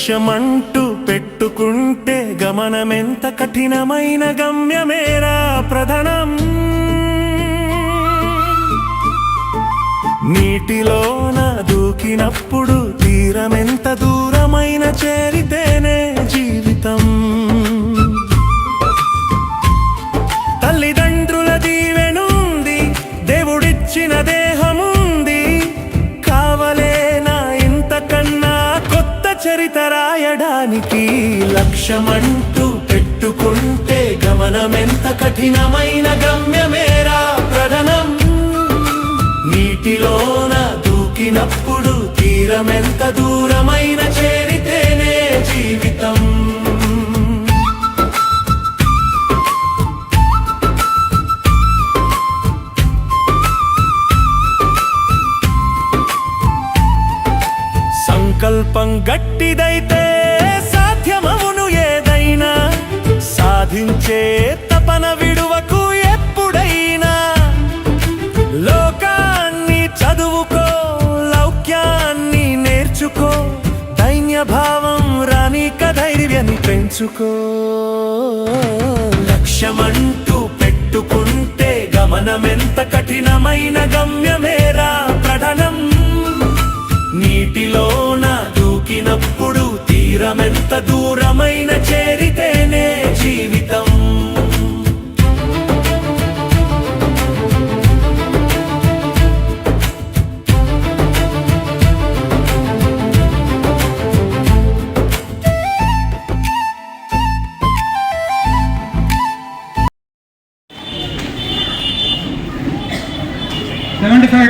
లక్ష్యమంటూ పెట్టుకుంటే గమనమెంత కఠినమైన గమ్యమేరా ప్రధానం. నీటిలోన దూకినప్పుడు తీరమెంత దూరమైన చేరితేనే జీవితం. తల్లిదండ్రుల దీవెనుంది, దేవుడిచ్చిన దేహముంది, కావలేనా ఇంతకన్నా కొత్త చరిత రాయడానికి. లక్ష్యమంటూ పెట్టుకుంటే గమనమెంత కఠినమైన గమ్యమేరా ప్రధానం. నీటిలోన దూకినప్పుడు తీరమెంత దూరమైన చేరితేనే జీవితం. సంకల్పం గట్టిదైతే సాధ్యమవును ఏదైనా. సాధించే తపన విడువకు ఎప్పుడైనా. లోకాన్ని చదువుకో, లౌక్యాన్ని నేర్చుకో, దైన్యభావం రానిక ధైర్యాన్ని పెంచుకో. లక్ష్యమంటూ పెట్టుకుంటే గమనమెంత కఠినమైన గమ్యమేరా ప్రధానం. నీటిలోన దూకినప్పుడు తీరమెంత దూరమైన చేరితేనే జీవితం.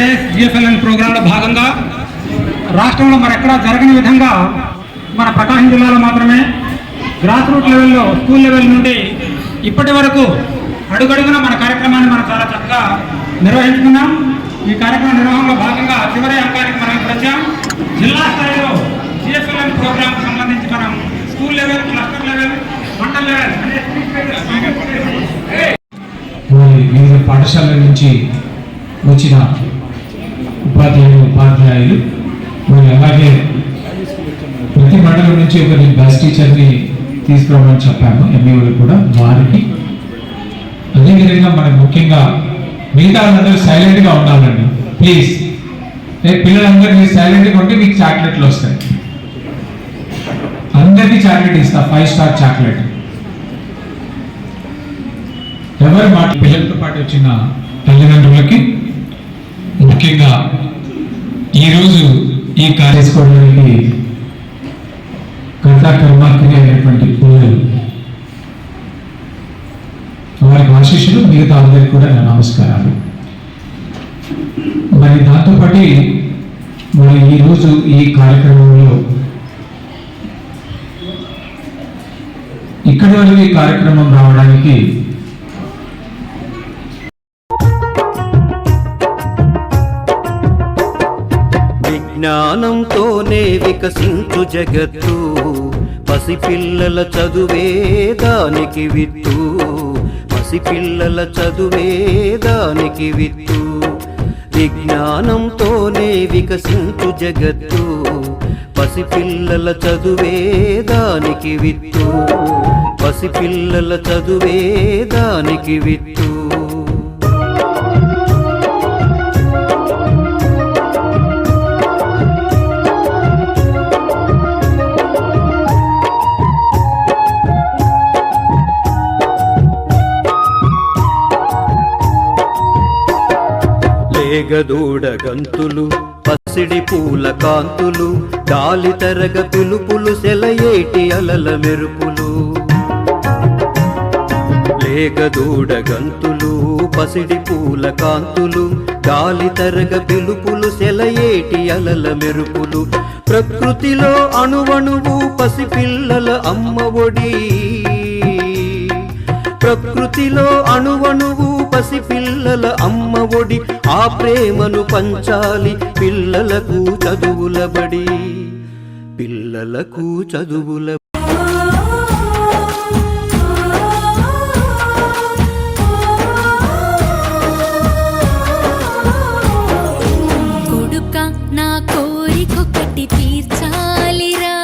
days GFLN ప్రోగ్రాంలో భాగంగా రాష్ట్రంలో మరెక్కడా జరగని విధంగా మన ప్రకాశం జిల్లాలో మాత్రమే గ్రాస్ రూట్ లెవెల్లో, స్కూల్ లెవెల్ నుండి ఇప్పటి వరకు అడుగడుగున మన కార్యక్రమాన్ని మనం చాలా చక్కగా నిర్వహించుకున్నాం. ఈ కార్యక్రమ నిర్వహణలో భాగంగా చివరి అంకానికి మనం ఇప్పుడు వచ్చాం. జిల్లా స్థాయిలో GFLN ప్రోగ్రాంకు సంబంధించి మనం school level, cluster level, mandal level వివిధ పాఠశాలల నుంచి వచ్చిన ఉపాధ్యాయులు మరి అలాగే ప్రతి మండలం నుంచి ఒకరి బెస్ట్ టీచర్ని తీసుకురావమని చెప్పాము. ఎంఈఓలు కూడా వారికి. అదేవిధంగా మనకు ముఖ్యంగా మిగతా వాళ్ళందరూ సైలెంట్గా ఉండాలండి ప్లీజ్. పిల్లలందరూ మీరు సైలెంట్గా ఉంటే మీకు చాక్లెట్లు వస్తాయి. అందరికీ చాక్లెట్ ఇస్తా, 5 స్టార్ చాక్లెట్. ఎవరు మాట పిల్లలతో పాటు వచ్చిన తల్లిదండ్రులకి ముఖ్యంగా ఈరోజు ఈ కార్యక్రమానికి కర్మాక్రియ అయినటువంటి పిల్లలు, వారికి ఆశీస్సులు, మిగతా అందరికీ కూడా నా నమస్కారాలు. మరి దాంతోపాటు మరి ఈరోజు ఈ కార్యక్రమంలో ఇక్కడి వరకు ఈ కార్యక్రమం రావడానికి జ్ఞానంతోనే వికసించు జగత్తు, పసిపిల్లల చదువే దానికి విత్తు, పసిపిల్లల చదువే దానికి విత్తు. విజ్ఞానంతోనే వికసించు జగత్తు, పసిపిల్లల చదువే దానికి విత్తు, పసిపిల్లల చదువే దానికి విత్తు. లేగదూడ గంతులు, పసిడి పూల కాంతులు, గాలి తరగ పిలుపులు, సెలయేటి అలల మెరుపులు. లేగదూడ గంతులు, పసిడి పూల కాంతులు, గాలి తరగ పిలుపులు, సెలయేటి అలల మెరుపులు. ప్రకృతిలో అణువణువు పసిపిల్లల అమ్మ ఒడి, ప్రకృతిలో అణువణువు పసిపిల్లల అమ్మ ఒడి. ఆ ప్రేమను పంచాలి పిల్లలకు చదువుల బడి, పిల్లలకు చదువుల కొడుక నా కోరికొకటి తీర్చాలిరా,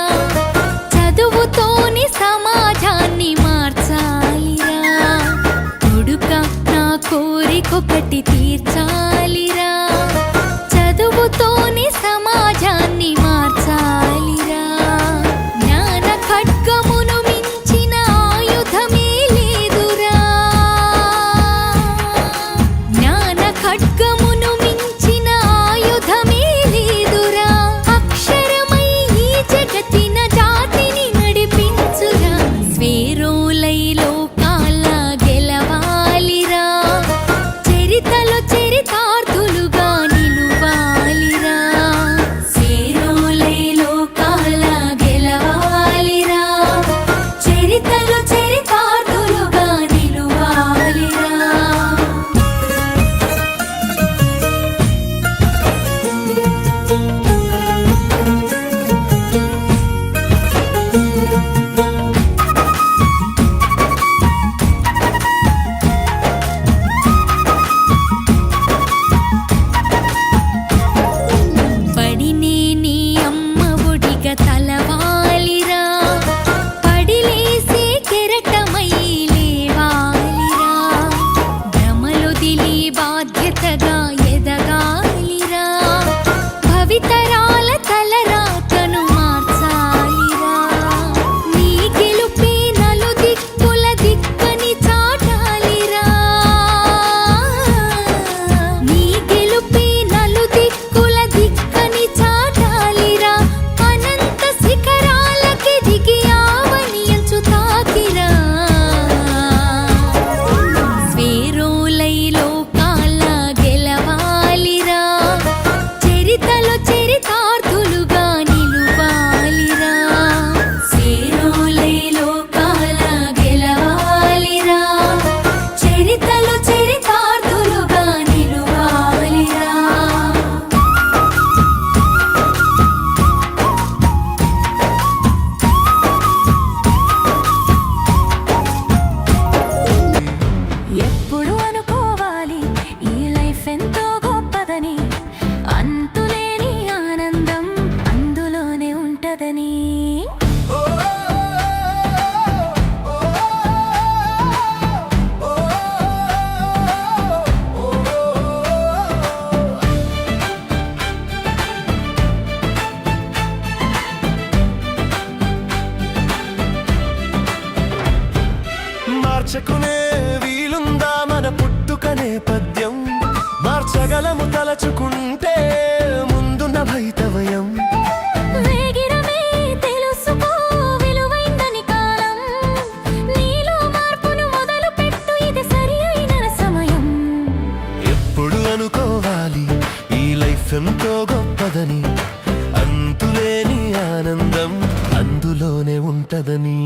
మార్చుకునే వీలుందా మన పుట్టుకనే పద్యం మార్చగలము తలచుకుంటే ముందున్న భైతవయం వేగిరమే తెలుసుకో విలువైందని కాలం నీలో మార్పును మొదలు పెట్టు ఇది సరి అయిన సమయం ఎప్పుడు అనుకోవాలి ఈ లైఫ్ ఎంతో గొప్పదని అంతులేని ఆనందం అందులోనే ఉంటదని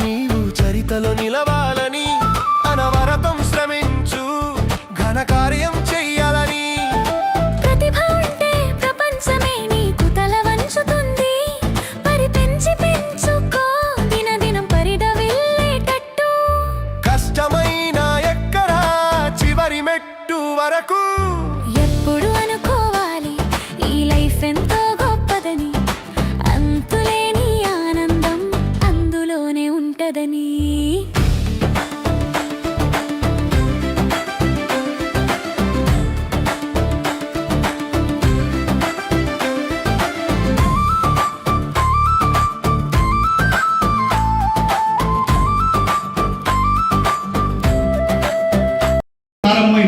నీవు చరితలో నిలవాలని అనవరతం శ్రమించు ఘనకార్యం చెయ్యాలని ప్రతిభ ఉంటే ప్రపంచమే నీకు తల వంచుతుంది పరిపెంచి పెంచుకో దినదినం పరిడవిల్లేటట్టు కష్టమైన ఎక్కడా చివరి మెట్టు వరకు ఎప్పుడు అనుకోవాలి ఈ లైఫ్ ఎంతో గొప్పదని అంతులేని ఆనందం అందులోనే ఉంటదని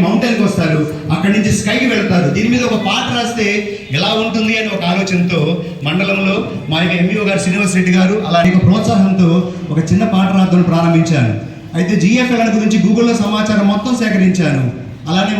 మౌంటైన్కి వస్తారు, అక్కడి నుంచి స్కైకి వెళ్తారు. దీని మీద ఒక పాట రాస్తే ఎలా ఉంటుంది అని ఒక ఆలోచనతో మండలంలో మా యొక్క ఎంఈఓ గారు శ్రీనివాస్ రెడ్డి గారు అలాంటి ఒక ప్రోత్సాహంతో ఒక చిన్న పాట రాద్దాన్ని ప్రారంభించాను. అయితే జిఎఫ్ఎల్ గురించి గూగుల్లో సమాచారం మొత్తం సేకరించాను. అలానే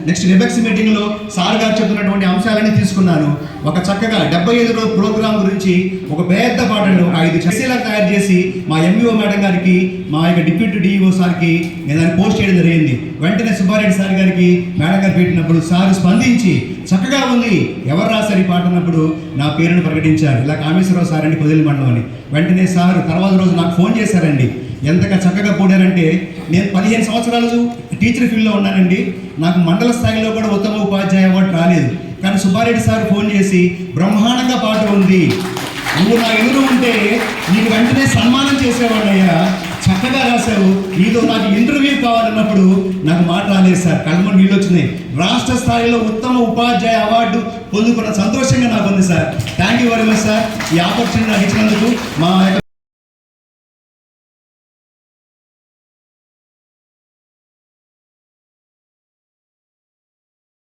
నెక్స్ట్ నెబెక్స్ మీటింగ్లో సార్ గారు చెప్తున్నటువంటి అంశాలన్నీ తీసుకున్నాను. ఒక చక్కగా 75 రోజు ప్రోగ్రామ్ గురించి ఒక పెద్ద పాటను 5 చర్చలా తయారు చేసి మా ఎంఈఓ మేడం గారికి మా యొక్క డిప్యూటీ డిఈఓ సార్కి నేను దాన్ని పోస్ట్ చేయడం జరిగింది. వెంటనే సుబ్బారెడ్డి సార్ గారికి మేడం గారు పెట్టినప్పుడు సార్ స్పందించి చక్కగా ఉంది, ఎవరు రాశారు ఈ పాట అన్నప్పుడు నా పేరును ప్రకటించారు. ఇలా కామేశ్వరరావు సార్ అండి పొదిలి మండలం అని. వెంటనే సార్ తర్వాత రోజు నాకు ఫోన్ చేశారండి. ఎంతగా చక్కగా పోడారంటే నేను 15 సంవత్సరాలు టీచర్ ఫీల్డ్లో ఉన్నానండి, నాకు మండల స్థాయిలో కూడా ఉత్తమ ఉపాధ్యాయ అవార్డు రాలేదు. కానీ సుబ్బారెడ్డి సార్ ఫోన్ చేసి బ్రహ్మాండంగా పాట ఉంది, నువ్వు నా ఎదురు ఉంటే నీకు వెంటనే సన్మానం చేసేవాళ్ళయ్యా, చక్కగా రాశావు, నీతో నాకు ఇంటర్వ్యూ కావాలన్నప్పుడు నాకు మాట రాలేదు సార్, కళ్ళ నీళ్ళు వచ్చినాయి. రాష్ట్ర స్థాయిలో ఉత్తమ ఉపాధ్యాయ అవార్డు పొందుకున్న సంతోషంగా నాకు ఉంది sir. Thank you very much sir, ఈ ఆపర్చునిటీ నాకు ఇచ్చినందుకు. మా